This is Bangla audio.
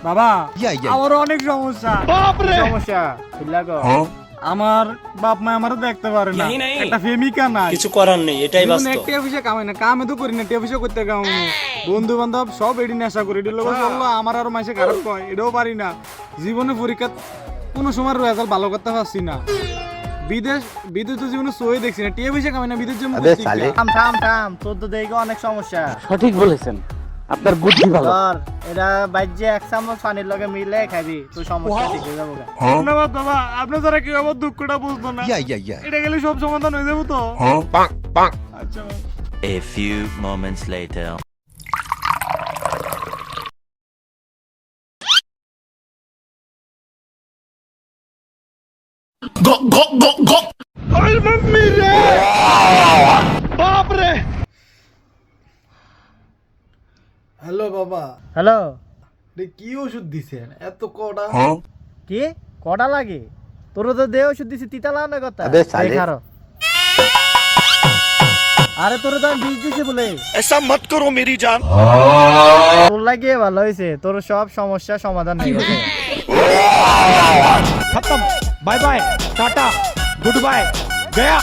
বাবা আমার অনেক সমস্যা। সমস্যা লাগো আমার বাপ মা আমারও দেখতে পারে না, একটা প্রেমিকা নাই, কিছু করার নেই, এটাই বাস্তব। একটা অফিসে কামাই না, কামে তো করি না, অফিসে করতে কামাই, বন্ধু বান্ধব সব এডি নেশা করি, এটির লোক চললো আমার আর মাসে খারাপ কয়, এটাও পারি না। জীবনে পরীক্ষা কোনো সময় রেজাল্ট ভালো করতে পারছি না। বিদেশ বিদেশ তো জীবনে সই দেখছি না, টিয়া পয়সা কামাই না, বিদেশ জন্য থাম থাম থাম, তোর তো দেখো অনেক সমস্যা। সঠিক বলেছেন, আপনার বুদ্ধি ভালো। ধর এটা বাইজে এক চামচ পানির লগে মিলে খাবি, তোর সমস্যা ঠিক হয়ে যাবে। ধন্যবাদ বাবা, আপনার যারা কেউ আমার দুঃখটা বুঝতো না, এটা গেলে সব সমাধান হয়ে যাবো তো। আচ্ছা। A few moments later. Hello বাবা, হ্যালো, কি ওষুধ দিছেন এত কড়া? কি কটা লাগে? তোর তো দেহ ওষুধ দিছি, তিতা লাগানো কথা। দেখারো, আরে তোর তো আমি বিষ দিছি বলে। ऐसा मत करो मेरी जान। তোর লাগিয়ে ভালো হয়েছে, তোর সব সমস্যা সমাধান হয়ে গেছে। খতম, bye bye, tata, good bye, Gaya.